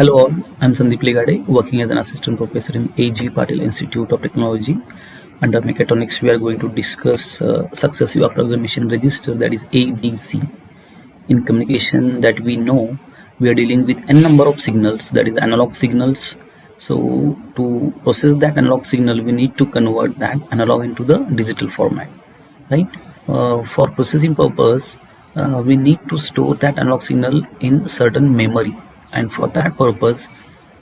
Hello all, I'm Sandeep Ligade, working as an assistant professor in A.G. Patil Institute of Technology. Under mechatronics, we are going to discuss successive approximation register, that is ADC. In communication that we know, we are dealing with n number of signals, that is analog signals. So to process that analog signal, we need to convert that analog into the digital format, right? For processing purpose, we need to store that analog signal in certain memory, and for that purpose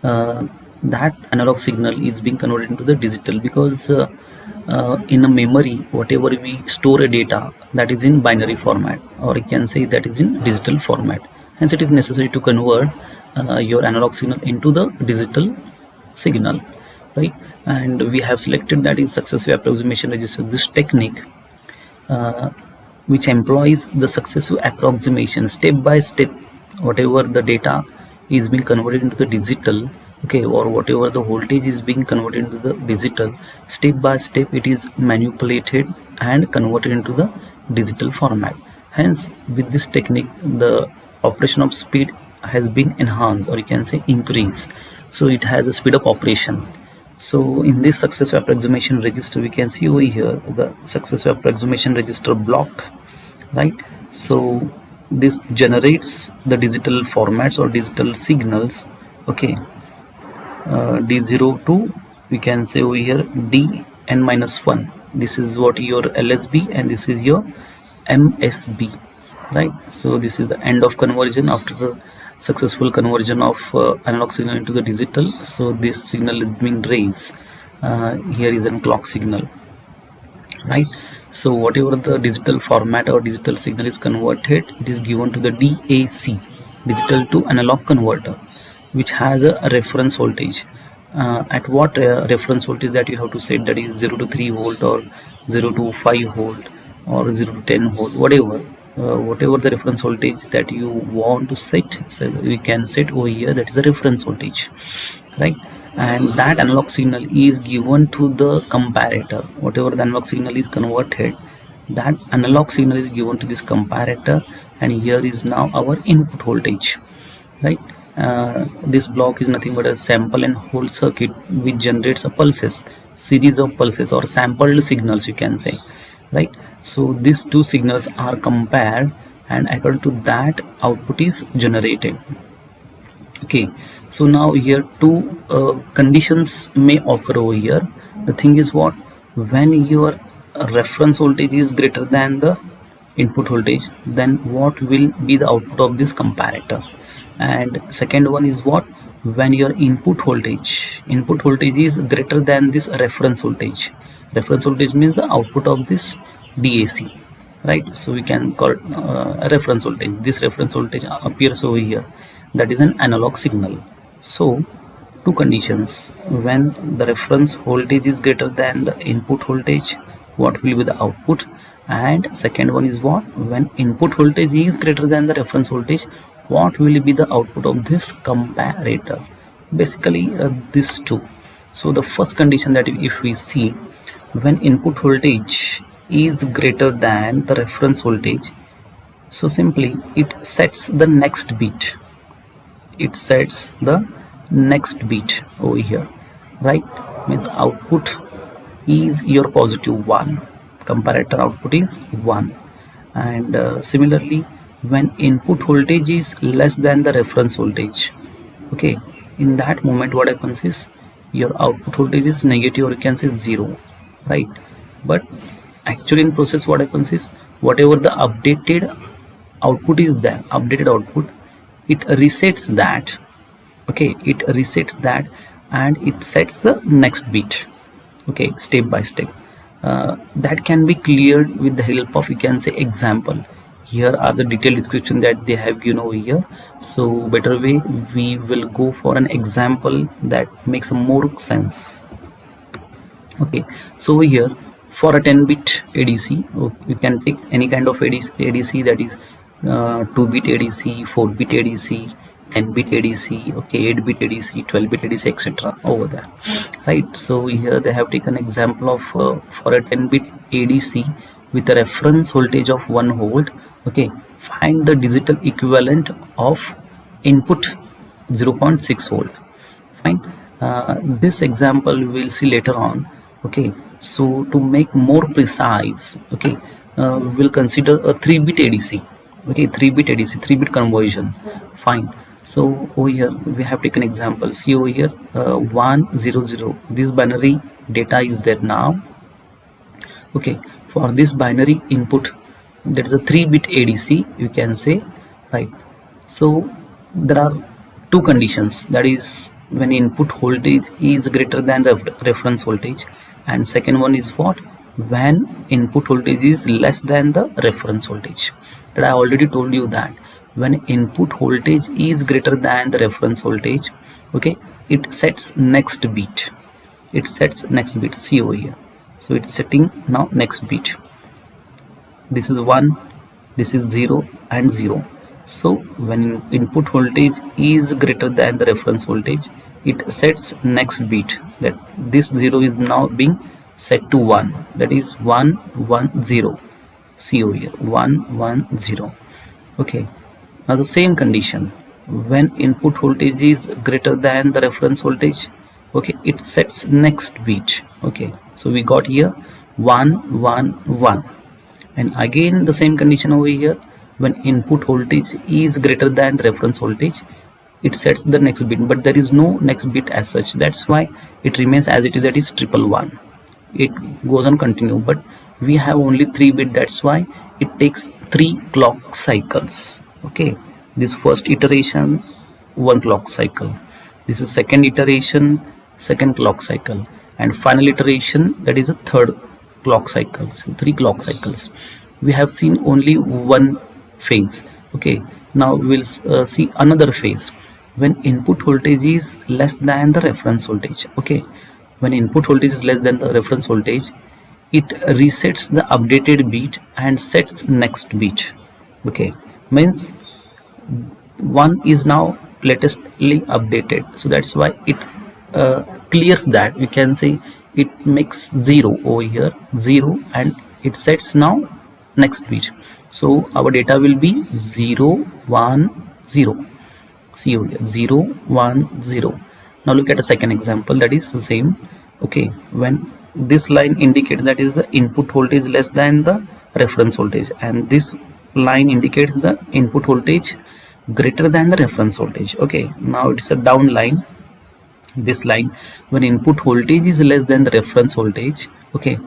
uh, that analog signal is being converted into the digital, because in a memory whatever we store a data, that is in binary format, or you can say that is in digital format. Hence it is necessary to convert your analog signal into the digital signal, right? And we have selected that is successive approximation register. This technique uh, which employs the successive approximation step by step, whatever the data is being converted into the digital, okay, or whatever the voltage is being converted into the digital, step by step it is manipulated and converted into the digital format. Hence with this technique the operation of speed has been enhanced, or you can say increased, so it has a speed of operation. So in this successive approximation register, we can see over here the successive approximation register block, right? So this generates the digital formats or digital signals, okay. D0 to, we can say over here Dn minus 1. This is what your LSB and this is your MSB, right? So this is the end of conversion after the successful conversion of analog signal into the digital. So this signal is being raised. Here is a clock signal, right? So whatever the digital format or digital signal is converted, it is given to the DAC, digital to analog converter, which has a reference voltage. At what reference voltage that you have to set, that is 0 to 3 volt or 0 to 5 volt or 0 to 10 volt, whatever the reference voltage that you want to set, so we can set over here, that is a reference voltage, right? And that analog signal is given to the comparator. Whatever the analog signal is converted, that analog signal is given to this comparator, and here is now our input voltage, right? This block is nothing but a sample and hold circuit which generates a pulses, series of pulses or sampled signals, you can say, right? So these two signals are compared, and according to that output is generated, okay. So now here two conditions may occur over here. The thing is what, when your reference voltage is greater than the input voltage, then what will be the output of this comparator? And second one is what, when your input voltage is greater than this reference voltage. Reference voltage means the output of this DAC, right? So we can call it a reference voltage. This reference voltage appears over here, that is an analog signal. So two conditions, when the reference voltage is greater than the input voltage, what will be the output? And second one is what, when input voltage is greater than the reference voltage, what will be the output of this comparator? Basically these two. So the first condition, that if we see, when input voltage is greater than the reference voltage, so simply it sets the next bit, over here, right? Means output is your positive 1, comparator output is 1. And similarly, when input voltage is less than the reference voltage, okay, in that moment what happens is your output voltage is negative, or you can say 0, right? But actually in process what happens is, whatever the updated output is there, it resets that, okay, and it sets the next bit, okay, step by step. That can be cleared with the help of, you can say, example. Here are the detailed description that they have given over here. So better way, we will go for an example that makes more sense. Okay, so over here for a 10-bit ADC, you can take any kind of ADC, that is 2-bit ADC, 4-bit ADC, 10-bit ADC, okay, 8-bit ADC, 12-bit ADC, etc. over there, right? So here they have taken example of for a 10-bit ADC with a reference voltage of 1 volt, okay, find the digital equivalent of input 0.6 volt. Fine. This example we'll see later on. Okay, so to make more precise, okay, we'll consider a 3-bit ADC. Okay, 3-bit ADC, 3-bit conversion. Fine. So over here we have taken example. See over here, 100. This binary data is there now. Okay, for this binary input, that is a 3-bit ADC, you can say, right? So there are two conditions, that is when input voltage is greater than the reference voltage, and second one is what, when input voltage is less than the reference voltage. That I already told you that when input voltage is greater than the reference voltage, okay, it sets next bit. It sets next bit. See over here. So it's setting now next bit. This is 1, this is 0 and 0. So when input voltage is greater than the reference voltage, it sets next bit. That this 0 is now being set to 1. That is 1 1 0. See over here, 1 1 0. Okay. Now the same condition, when input voltage is greater than the reference voltage, okay, it sets next bit. Okay, so we got here 1 1 1, and again the same condition over here, when input voltage is greater than the reference voltage, it sets the next bit, but there is no next bit as such. That's why it remains as it is, that is 111. It goes on continue, but we have only 3 bit, that's why it takes 3 clock cycles. Okay, this first iteration, 1 clock cycle. This is second iteration, second clock cycle, and final iteration, that is a third clock cycle. So 3 clock cycles. We have seen only one phase. Okay, now we'll see another phase, when input voltage is less than the reference voltage. Okay, when input voltage is less than the reference voltage, it resets the updated bit and sets next bit. Okay, means 1 is now latestly updated, so that's why it clears that. We can say it makes 0 over here, 0, and it sets now next bit. So our data will be 0 1 0. See over here, 0 1 0. Now look at a second example, that is the same. Okay, when this line indicates that is the input voltage less than the reference voltage, and this line indicates the input voltage greater than the reference voltage. Okay, now it's a down line. This line, when input voltage is less than the reference voltage, okay,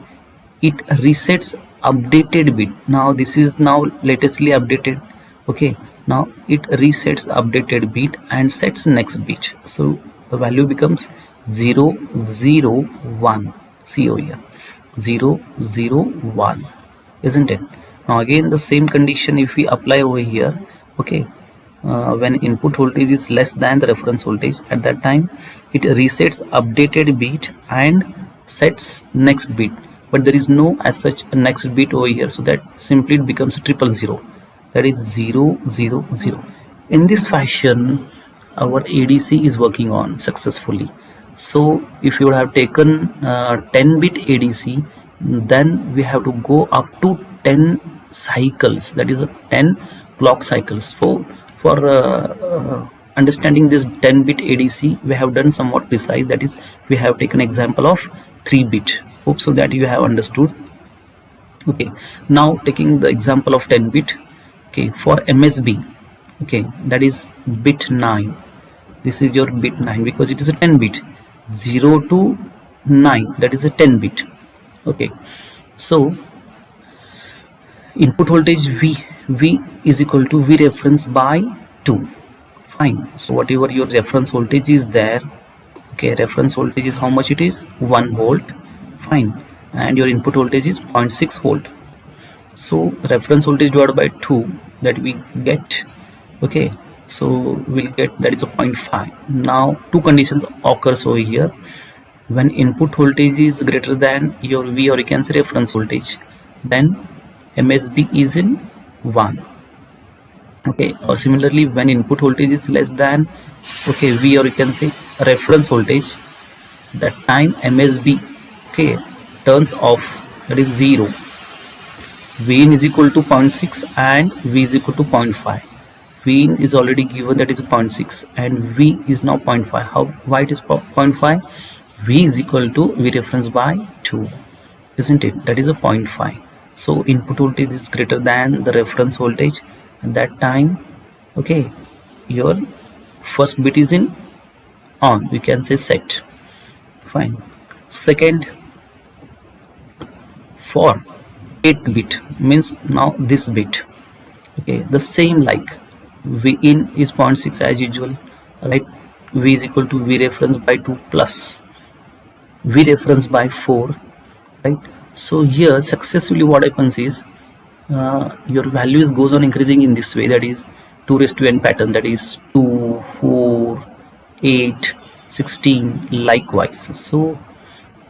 it resets updated bit. Now this is now latestly updated. Okay, now it resets updated bit and sets next bit. So the value becomes 0 0 1. See over here, 0 0 1, isn't it? Now again the same condition if we apply over here. Okay, when input voltage is less than the reference voltage, at that time it resets updated bit and sets next bit, but there is no as such a next bit over here, so that simply it becomes 000. That is 0 0 0. In this fashion our ADC is working on successfully. So if you would have taken 10-bit ADC, then we have to go up to 10 cycles, that is 10 clock cycles. For understanding this 10-bit ADC, we have done somewhat precise, that is we have taken example of 3-bit. Hope so that you have understood. Okay, now taking the example of 10-bit. Okay, for MSB, okay, that is bit 9. This is your bit 9 because it is a 10-bit. 0 to 9, that is a 10-bit. Okay, so input voltage V is equal to V reference by 2. Fine. So whatever your reference voltage is there, okay, reference voltage is how much it is, 1 volt. Fine. And your input voltage is 0.6 volt. So reference voltage divided by 2, that we get. Okay, so we'll get that is a 0.5. Now two conditions occurs over here. When input voltage is greater than your V, or you can say reference voltage, then MSB is in 1. Okay, or similarly when input voltage is less than, okay, V, or you can say reference voltage, that time MSB, okay, turns off, that is 0. V in is equal to 0.6 and V is equal to 0.5. V in is already given, that is 0.6, and V is now 0.5. How? Why it is 0.5? V is equal to V reference by 2, isn't it? That is a 0.5. So input voltage is greater than the reference voltage at that time. Okay, your first bit is in on, we can say set. Fine. Second, for 8th bit means now this bit. Okay, the same like V in is 0.6 as usual, right? V is equal to V reference by 2 plus V reference by 4, right? So here successively what happens is your values goes on increasing in this way, that is 2 raised to n pattern, that is 2, 4, 8, 16, likewise. So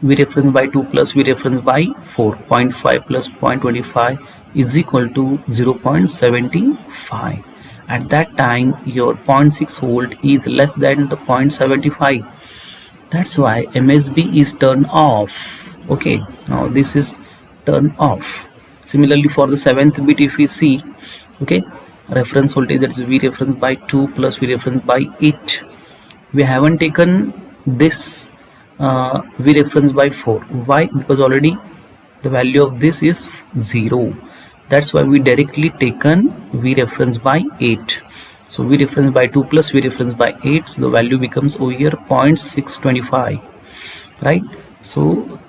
V reference by 2 plus V reference by 4, 0.5 plus 0.25 is equal to 0.75. At that time your 0.6 volt is less than the 0.75. That's why MSB is turned off. Okay, now this is turned off. Similarly for the 7th bit, if we see, okay, reference voltage, that is V reference by 2 plus V reference by 8, we haven't taken this V reference by 4. Why? Because already the value of this is 0. That's why we directly taken V reference by 8. So V reference by 2 plus V reference by 8, so the value becomes over here 0.625, right? So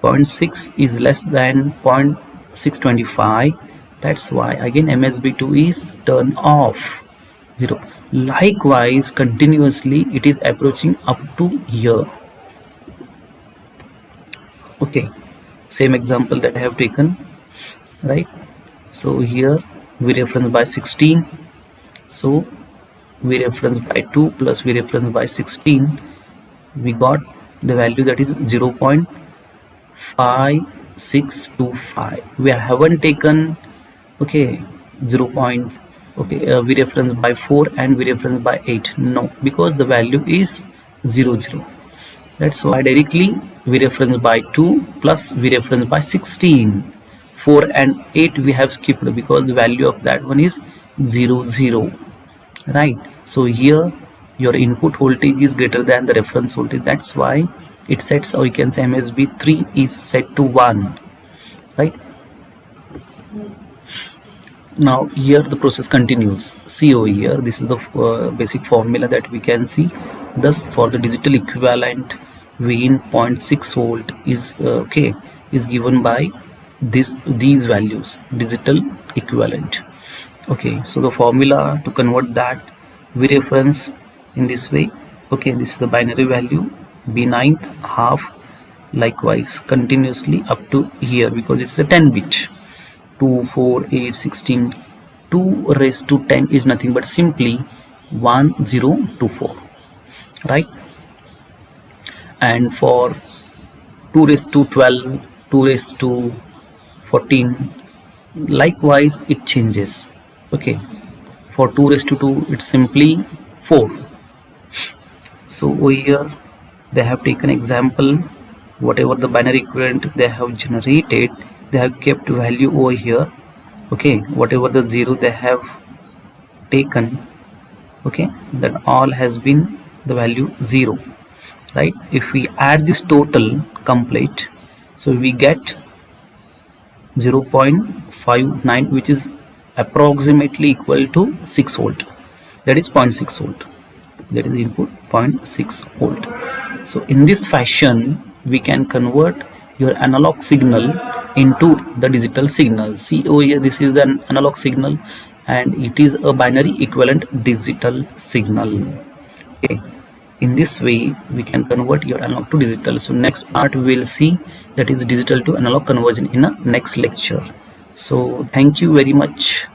0.6 is less than 0.625. That's why again MSB2 is turned off, 0. Likewise continuously it is approaching up to here. Okay, same example that I have taken, right? So here V reference by 16, so V reference by 2 plus V reference by 16, we got the value that is 0.5625. we haven't taken, okay, 0. V reference by 4 and V reference by 8, no, because the value is 0, 0. That's why directly V reference by 2 plus V reference by 16. 4 and 8 we have skipped because the value of that one is 0, 0, right? So here your input voltage is greater than the reference voltage. That's why it sets, or you can say MSB3 is set to 1, right? Now here the process continues. See over here, this is the basic formula that we can see. Thus for the digital equivalent, V in 0.6 volt is is given by these values, digital equivalent. Okay, so the formula to convert that V reference in this way, okay, this is the binary value, B9th half, likewise continuously up to here, because it's a 10 bit, 2, 4, 8, 16, 2 raised to 10 is nothing but simply 1024, right? And for 2 raised to 12, 2 raised to 14, likewise it changes. Okay, for 2 raised to 2 it's simply 4. So over here they have taken example, whatever the binary equivalent they have generated, they have kept value over here. Okay, whatever the 0 they have taken, okay, that all has been the value 0, right? If we add this total complete, so we get 0.59, which is approximately equal to 6 volt, that is 0.6 volt, that is input 0.6 volt. So in this fashion we can convert your analog signal into the digital signal. See over here, this is an analog signal and it is a binary equivalent digital signal. Okay, in this way we can convert your analog to digital. So next part we will see, that is digital to analog conversion, in a next lecture. So thank you very much.